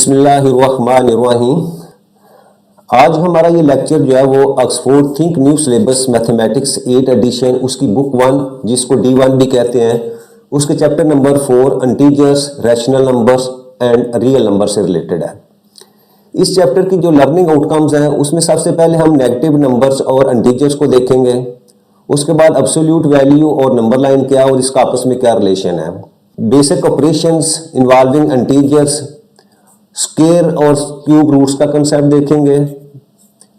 बिस्मिल्लाहिर्रहमानिर्रहीम। आज हमारा ये लेक्चर जो है वो Oxford think new syllabus mathematics 8 edition उसकी बुक 1 जिसको D1 भी कहते हैं उसके chapter number 4 integers, rational numbers and real number से रिलेटेड है। इस चैप्टर की जो लर्निंग आउटकम्स हैं उसमें सबसे पहले हम नेगेटिव नंबर्स और इंटीजर्स को देखेंगे। उसके बाद एब्सोल्यूट वैल्यू और नंबर लाइन क्या और इसका आपस में क्या रिलेशन है। Basic operations involving integers, square और क्यूब रूट्स का कंसेप्ट देखेंगे।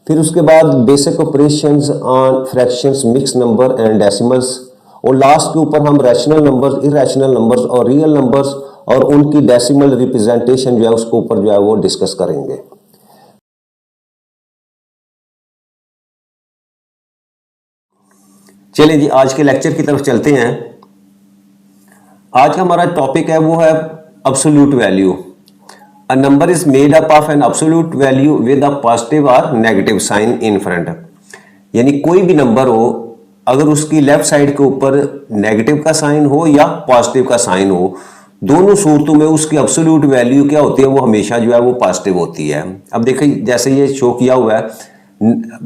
फिर उसके बाद basic operations on fractions, mix number and decimals, और लास्ट के ऊपर हम रैशनल नंबर्स, इरैशनल नंबर्स और रियल नंबर्स और उनकी डेसिमल रिप्रेजेंटेशन जो है उसके ऊपर जो है वो डिस्कस करेंगे। चलिए जी, आज के लेक्चर की तरफ चलते हैं। आज का हमारा टॉपिक है वो है absolute value. A number is made up of an absolute value with a positive or negative sign in front। यानी कोई भी नंबर हो, अगर उसकी लेफ्ट साइड के ऊपर नेगेटिव का साइन हो या पॉजिटिव का साइन हो, दोनों सूरतों में उसकी एब्सोल्यूट वैल्यू क्या होती है, वो हमेशा जो है वो पॉजिटिव होती है। अब देखिए, जैसे ये शो किया हुआ है,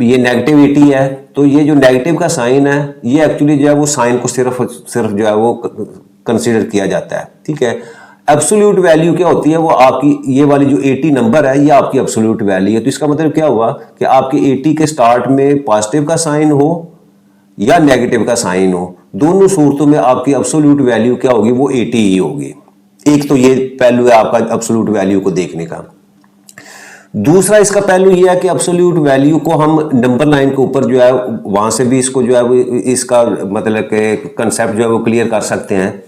ये नेगेटिविटी है, तो ये जो नेगेटिव का साइन है ये एक्चुअली जो है वो साइन को सिर्फ जो है वो कंसीडर किया जाता है। ठीक है, एब्सोल्यूट वैल्यू क्या होती है, वो आपकी ये वाली जो 80 नंबर है ये आपकी एब्सोल्यूट वैल्यू है। तो इसका मतलब क्या हुआ कि आपके 80 के स्टार्ट में पॉजिटिव का साइन हो या नेगेटिव का साइन हो, दोनों सूरतों में आपकी एब्सोल्यूट वैल्यू क्या होगी, वो 80 ही होगी। एक तो ये पहलू है आपका एब्सोल्यूट वैल्यू को देखने का। दूसरा इसका पहलू ये है कि एब्सोल्यूट वैल्यू को हम नंबर लाइन के ऊपर जो है वहां से भी इसको जो है वो इसका मतलब कंसेप्ट जो है वो क्लियर कर सकते हैं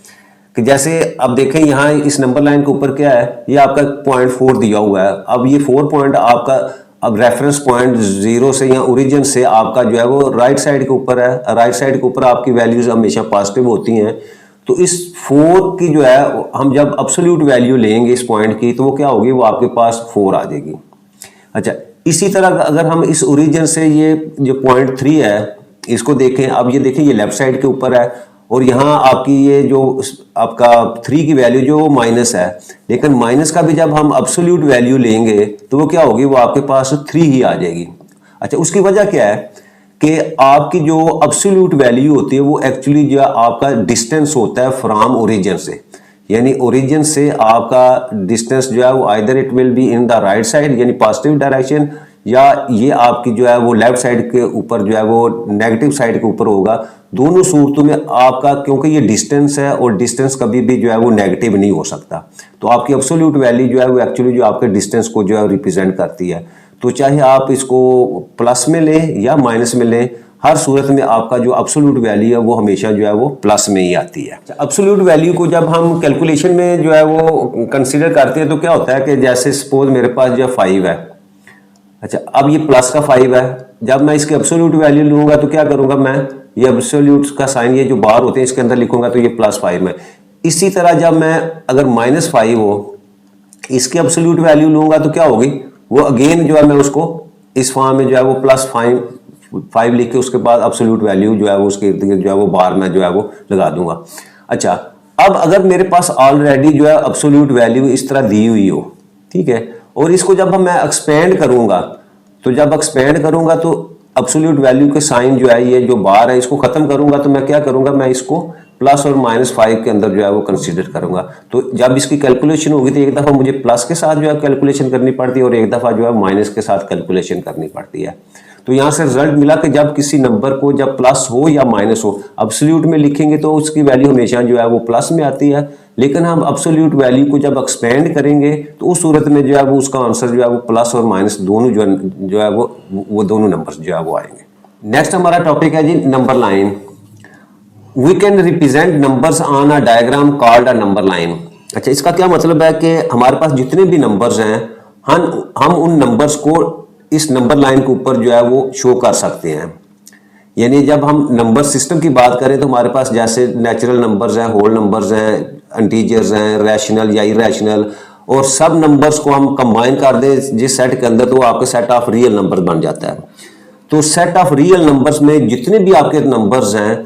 कि जैसे अब देखें यहाँ इस नंबर लाइन के ऊपर क्या है, ये आपका 0.4 दिया हुआ है। अब ये 4 पॉइंट आपका अब रेफरेंस पॉइंट 0 से या ओरिजिन से आपका जो है वो राइट साइड के ऊपर है। राइट साइड के ऊपर आपकी वैल्यूज हमेशा पॉजिटिव होती हैं। तो इस 4 की जो है हम जब एब्सोल्यूट वैल्यू लेंगे इस पॉइंट की, तो वो क्या होगी, वो आपके पास 4 आ जाएगी। अच्छा, इसी तरह अगर हम इस ओरिजिन से ये जो 0.3 है इसको देखें, अब ये देखें ये लेफ्ट साइड के ऊपर है और यहाँ आपकी ये जो आपका 3 की वैल्यू जो वो माइनस है, लेकिन माइनस का भी जब हम एब्सोल्यूट वैल्यू लेंगे तो वो क्या होगी, वो आपके पास 3 ही आ जाएगी। अच्छा, उसकी वजह क्या है कि आपकी जो एब्सोल्यूट वैल्यू होती है वो एक्चुअली जो आपका डिस्टेंस होता है फ्रॉम ओरिजिन से। यानी ओरिजिन से आपका डिस्टेंस जो है वो either it will be in the right side यानी पॉजिटिव डायरेक्शन, या ये आपकी जो है वो लेफ्ट साइड के ऊपर जो है वो नेगेटिव साइड के ऊपर होगा। दोनों सूरतों में आपका, क्योंकि ये डिस्टेंस है और डिस्टेंस कभी भी जो है वो नेगेटिव नहीं हो सकता, तो आपकी एब्सोल्यूट वैल्यू जो है वो एक्चुअली जो आपके डिस्टेंस को जो है रिप्रेजेंट करती है। तो चाहे आप इसको प्लस में लें या माइनस में लें, हर सूरत में आपका जो एब्सोल्यूट वैल्यू है वो हमेशा जो है वो प्लस में ही आती है। एब्सोल्यूट वैल्यू को जब हम कैलकुलेशन में जो है वो कंसीडर करते हैं तो क्या होता है कि जैसे सपोज मेरे पास जो 5 है। अच्छा, अब ये प्लस का 5 है, जब मैं इसकी एब्सोल्यूट वैल्यू लूंगा तो क्या करूंगा, मैं ये एब्सोल्यूट का साइन ये जो बार होते हैं इसके अंदर लिखूंगा तो ये +5 है। इसी तरह जब मैं अगर -5 हो इसकी एब्सोल्यूट वैल्यू लूंगा तो क्या होगी, वो अगेन जो है मैं उसको इस फॉर्म में जो है वो +5 लिख के उसके बाद एब्सोल्यूट वैल्यू जो है वो उसके इर्द गिर्द जो है वो बार में जो है वो लगा दूंगा। अच्छा, अब अगर मेरे पास ऑलरेडी जो है एब्सोल्यूट वैल्यू इस तरह दी हुई हो, ठीक है, और इसको जब मैं एक्सपेंड करूंगा तो जब एक्सपेंड करूंगा तो एब्सोल्यूट वैल्यू के साइन जो है ये जो बार है इसको खत्म करूंगा, तो मैं क्या करूंगा, मैं इसको प्लस और -5 के अंदर जो है वो कंसीडर करूंगा। तो जब इसकी कैलकुलेशन होगी तो एक दफा मुझे प्लस के साथ जो है कैलकुलेशन करनी पड़ती है और एक दफा जो है माइनस के साथ कैलकुलेशन करनी पड़ती है। तो यहाँ से रिजल्ट मिला कि जब किसी नंबर को जब प्लस हो या माइनस हो, एब्सोल्यूट में लिखेंगे तो उसकी वैल्यू हमेशा जो है वो प्लस में आती है, लेकिन हम एब्सोल्यूट वैल्यू को जब एक्सपेंड करेंगे तो उस सूरत में जो है वो उसका आंसर जो है वो प्लस और माइनस दोनों जो है वो दोनों नंबर्स जो है वो आएंगे। नेक्स्ट हमारा टॉपिक है जी number line. We can represent numbers on a diagram called a number line. अच्छा, इसका क्या मतलब है कि हमारे पास जितने भी नंबर्स हैं हम उन नंबर्स को इस नंबर लाइन के ऊपर जो है वो शो कर सकते हैं। यानी जब हम नंबर सिस्टम की बात करें तो हमारे पास जैसे नेचुरल नंबर्स हैं, होल नंबर्स हैं, इंटीजर्स हैं, रैशनल या इरैशनल, और सब नंबर्स को हम कंबाइन कर दें जिस सेट के अंदर, तो वो आपके सेट ऑफ रियल नंबर्स बन जाता है। तो सेट ऑफ रियल नंबर्स में जितने भी आपके नंबर्स हैं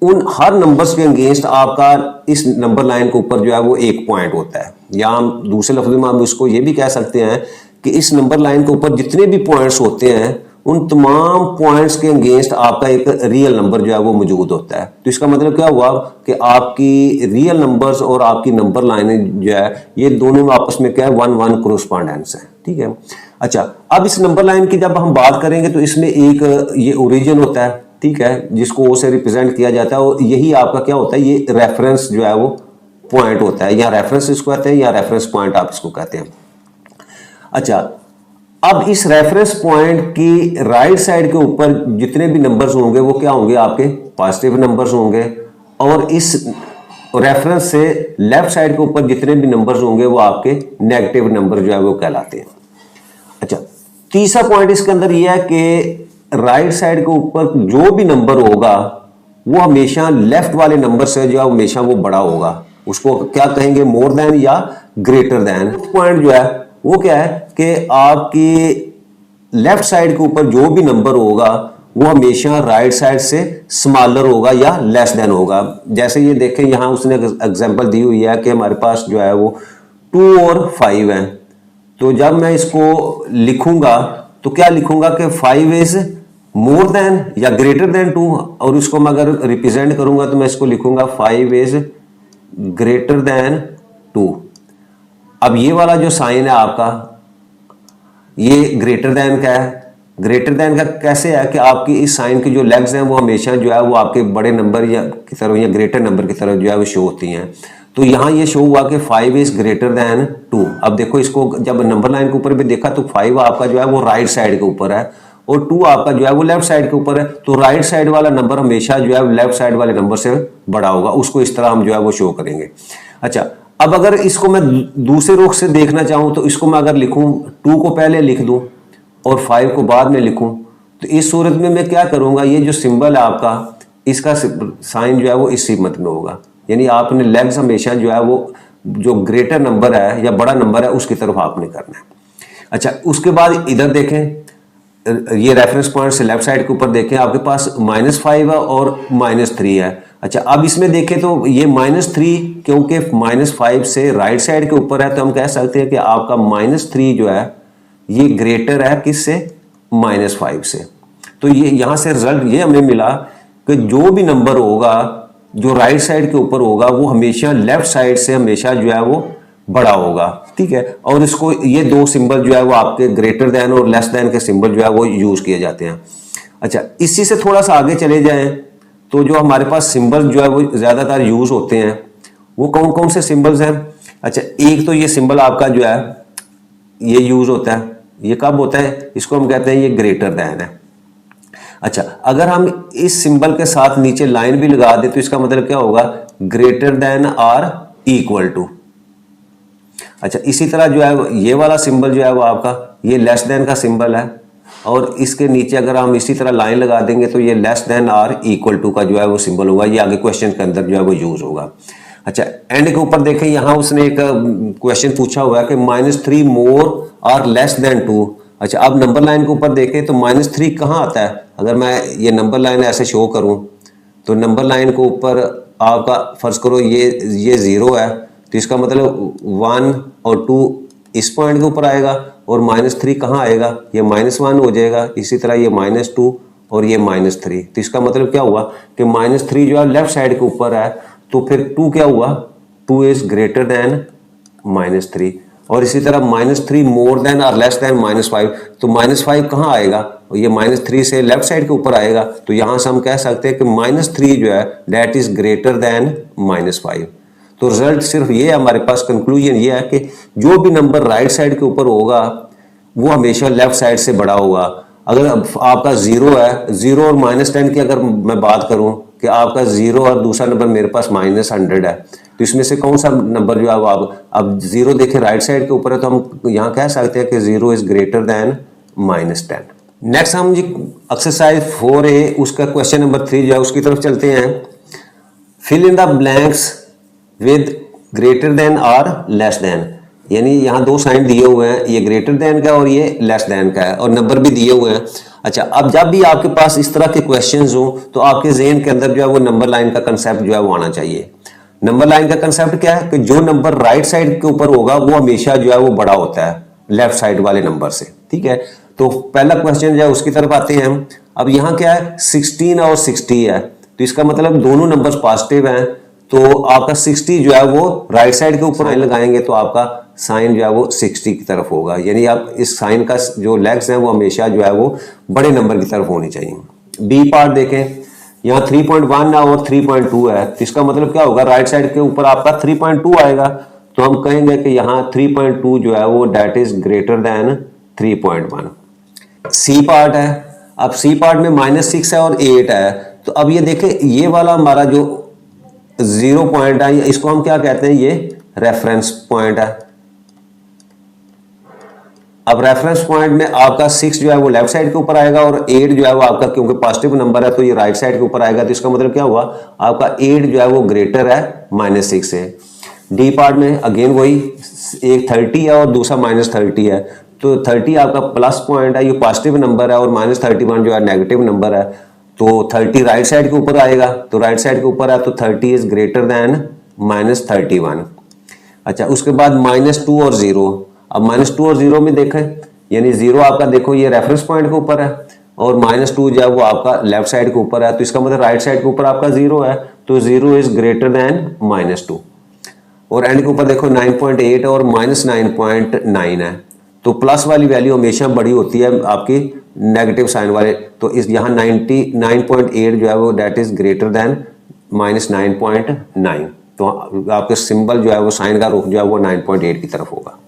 उन हर नंबर्स के अगेंस्ट आपका इस नंबर लाइन के ऊपर जो है वो एक पॉइंट होता है, या हम दूसरे लफ्ज़ों में हम इसको ये भी कह सकते हैं कि इस नंबर लाइन के ऊपर जितने भी पॉइंट्स होते हैं उन तमाम पॉइंट्स के अगेंस्ट आपका एक रियल नंबर जो है वो मौजूद होता है। तो इसका मतलब क्या हुआ कि आपकी रियल नंबर्स और आपकी नंबर लाइनें जो है ये दोनों में आपस में क्या है, 1-1 कोरेस्पॉन्डेंस है। ठीक है। अच्छा, अब इस नंबर लाइन की जब हम बात करेंगे तो इसमें एक ये ओरिजिन होता है, ठीक है, जिसको ओ से रिप्रेजेंट किया जाता है, और यही आपका क्या होता है, ये रेफरेंस जो है वो पॉइंट होता है, या रेफरेंस इसको कहते हैं या रेफरेंस पॉइंट आप इसको कहते हैं। अच्छा, अब इस रेफरेंस पॉइंट की राइट साइड के ऊपर जितने भी नंबर्स होंगे वो क्या होंगे, आपके पॉजिटिव नंबर्स होंगे, और इस रेफरेंस से लेफ्ट साइड के ऊपर जितने भी नंबर्स होंगे वो आपके नेगेटिव नंबर जो है वो कहलाते हैं। अच्छा, तीसरा पॉइंट इसके अंदर यह है कि राइट साइड के ऊपर जो भी नंबर होगा वो हमेशा लेफ्ट वाले नंबर से जो है हमेशा वो बड़ा होगा, उसको क्या कहेंगे, मोर देन या ग्रेटर देन। पॉइंट जो है वो क्या है कि आपकी लेफ्ट साइड के ऊपर जो भी नंबर होगा वो हमेशा राइट साइड से स्मॉलर होगा या लेस देन होगा। जैसे ये देखें, यहां उसने एग्जांपल दी हुई है कि हमारे पास जो है वो 2 और 5 है, तो जब मैं इसको लिखूंगा तो क्या लिखूंगा कि 5 इज मोर देन या ग्रेटर देन 2, और इसको मैं अगर रिप्रेजेंट करूंगा तो मैं इसको लिखूंगा 5 इज ग्रेटर देन 2। अब ये वाला जो साइन है आपका, ये ग्रेटर देन का है। ग्रेटर देन का कैसे है कि आपकी इस साइन की जो लेग्स हैं वो हमेशा जो है वो आपके बड़े नंबर या की तरफ या ग्रेटर नंबर की तरफ जो है वो शो होती हैं। तो यहाँ ये शो हुआ कि 5 इज ग्रेटर देन 2। अब देखो, इसको जब नंबर लाइन के ऊपर भी देखा तो 5 आपका जो है वो राइट साइड के ऊपर है और 2 आपका जो है वो लेफ्ट साइड के ऊपर है। तो राइट साइड वाला नंबर हमेशा जो है लेफ्ट साइड वाले नंबर से बड़ा होगा, उसको इस तरह हम जो है वो शो करेंगे। अच्छा, अब अगर इसको मैं दूसरे रुख से देखना चाहूं तो इसको मैं अगर लिखूं, 2 को पहले लिख दूं और 5 को बाद में लिखूं, तो इस सूरत में मैं क्या करूंगा, ये जो सिंबल है आपका, इसका साइन जो है वो इस सीमत में होगा, यानी आपने लेग्स हमेशा जो है वो जो ग्रेटर नंबर है या बड़ा नंबर है उसकी तरफ आपने करना है। अच्छा, उसके बाद इधर देखें, ये रेफरेंस पॉइंट से लेफ्ट साइड के ऊपर देखें, आपके पास -5 है और -3 है। अच्छा, अब इसमें देखें तो ये -3 क्योंकि -5 से राइट साइड के ऊपर है, तो हम कह सकते हैं कि आपका -3 जो है ये ग्रेटर है किससे, -5 से। तो ये यहां से रिजल्ट ये हमें मिला कि जो भी नंबर होगा जो राइट साइड के ऊपर होगा वो हमेशा लेफ्ट साइड से हमेशा जो है वो बड़ा होगा। ठीक है, और इसको ये दो सिंबल जो है वो आपके ग्रेटर देन और लेस देन के सिंबल जो है वो यूज किए जाते हैं। अच्छा, इसी से थोड़ा सा आगे चले जाएं तो जो हमारे पास सिंबल जो है वो ज्यादातर यूज होते हैं वो कौन कौन से सिंबल्स हैं। अच्छा, एक तो ये सिंबल आपका जो है ये यूज होता है, ये कब होता है, इसको हम कहते हैं ये ग्रेटर देन है। अच्छा, अगर हम इस सिंबल के साथ नीचे लाइन भी लगा दे तो इसका मतलब क्या होगा, greater than or equal to. अच्छा, इसी तरह जो है ये वाला सिंबल जो है वो आपका ये लेस देन का सिंबल है, और इसके नीचे अगर हम इसी तरह लाइन लगा देंगे तो ये less than or equal to का जो है वो सिंबल होगा, ये आगे क्वेश्चन के अंदर जो है वो यूज होगा। अच्छा, एंड के ऊपर देखें, यहां उसने एक क्वेश्चन पूछा हुआ है कि -3 मोर और लेस देन 2। अच्छा, अब नंबर लाइन के ऊपर देखें तो -3 कहाँ आता है, अगर मैं ये नंबर लाइन ऐसे शो करूं तो नंबर लाइन के ऊपर आपका फर्ज करो ये 0 है, तो इसका मतलब 1 और 2 इस पॉइंट के ऊपर आएगा और -3 कहाँ आएगा, ये -1 हो जाएगा। इसी तरह ये -2 और ये -3, तो इसका मतलब क्या हुआ कि -3 जो है लेफ्ट साइड के ऊपर है, तो फिर 2 क्या हुआ, 2 इज ग्रेटर देन -3। और इसी तरह -3 मोर देन और लेस देन -5, तो -5 कहाँ आएगा, ये -3 से लेफ्ट साइड के ऊपर आएगा, तो यहां से हम कह सकते हैं कि -3 जो है दैट इज ग्रेटर देन -5। तो रिजल्ट सिर्फ ये है, हमारे पास कंक्लूजन ये है कि जो भी नंबर राइट साइड के ऊपर होगा वो हमेशा लेफ्ट साइड से बड़ा होगा। अगर आपका 0 है, 0 और -10 की अगर मैं बात करूं कि आपका 0 और दूसरा नंबर मेरे पास -100 है, तो इसमें से कौन सा नंबर जो है वो अब 0 देखें राइट साइड के ऊपर है, तो हम यहाँ कह सकते हैं कि 0 इज ग्रेटर देन -10। नेक्स्ट हम जी एक्सरसाइज 4A उसका क्वेश्चन नंबर 3 जो है उसकी तरफ चलते हैं। Fill in the blanks with greater than और लेस देन, यानी यहाँ दो साइन दिए हुए हैं, ये ग्रेटर देन का और ये लेस देन का है, और नंबर भी दिए हुए हैं। अच्छा, अब जब भी आपके पास इस तरह के क्वेश्चंस हो तो आपके ज़हन के अंदर जो है वो नंबर लाइन का कंसेप्ट जो है वो आना चाहिए। नंबर लाइन का कंसेप्ट क्या है कि जो नंबर राइट साइड के ऊपर होगा वो हमेशा जो है वो बड़ा होता है लेफ्ट साइड वाले नंबर से, ठीक है। तो पहला क्वेश्चन जो है उसकी तरफ आते हैं हम। अब यहाँ क्या है, 16 और 60 है, तो इसका मतलब दोनों नंबर्स पॉजिटिव हैं, तो आपका 60 जो है वो राइट साइड के ऊपर साइन लगाएंगे तो आपका साइन जो है वो 60 की तरफ होगा, यानी आप इस साइन का जो लेग्स हैं वो हमेशा जो है वो बड़े नंबर की तरफ होनी चाहिए। बी पार्ट देखें, यहाँ 3.1 है और 3.2 है, तो इसका मतलब क्या होगा, राइट साइड के ऊपर आपका 3.2 आएगा, तो हम कहेंगे कि यहाँ 3.2 जो है वो that is greater than 3.1। C part है, अब सी पार्ट में -6 है और 8 है, तो अब ये देखें ये वाला हमारा जो 0 पॉइंट है इसको हम क्या कहते हैं, ये रेफरेंस पॉइंट है। अब रेफरेंस पॉइंट में आपका 6 जो है वो लेफ्ट साइड के ऊपर आएगा और 8 जो है वो आपका, क्योंकि पॉजिटिव नंबर है तो ये राइट साइड के ऊपर आएगा, तो इसका मतलब क्या हुआ, आपका 8 जो है वो ग्रेटर है -6 से। डी पार्ट में अगेन वही, एक 30 है और दूसरा -30 है, तो 30 आपका प्लस पॉइंट है, ये पॉजिटिव नंबर है, और -31 जो है नेगेटिव नंबर है, तो 30 राइट साइड के ऊपर आएगा, तो राइट साइड के ऊपर है तो 30 इज ग्रेटर देन -31। अच्छा, उसके बाद -2 और 0, अब -2 और 0 में देखें, यानी 0 आपका देखो ये रेफरेंस पॉइंट के ऊपर है और -2 जो है वो आपका लेफ्ट साइड के ऊपर है, तो इसका मतलब राइट साइड के ऊपर आपका 0 है, तो 0 इज ग्रेटर देन -2। और एंड के ऊपर देखो 9.8 और -9.9 है, तो प्लस वाली वैल्यू हमेशा बड़ी होती है आपकी नेगेटिव साइन वाले, तो इस यहाँ 99.8 जो है वो डेट इज ग्रेटर देन -9.9, तो आपके सिंबल जो है वो साइन का रुख जो है वो 9.8 की तरफ होगा।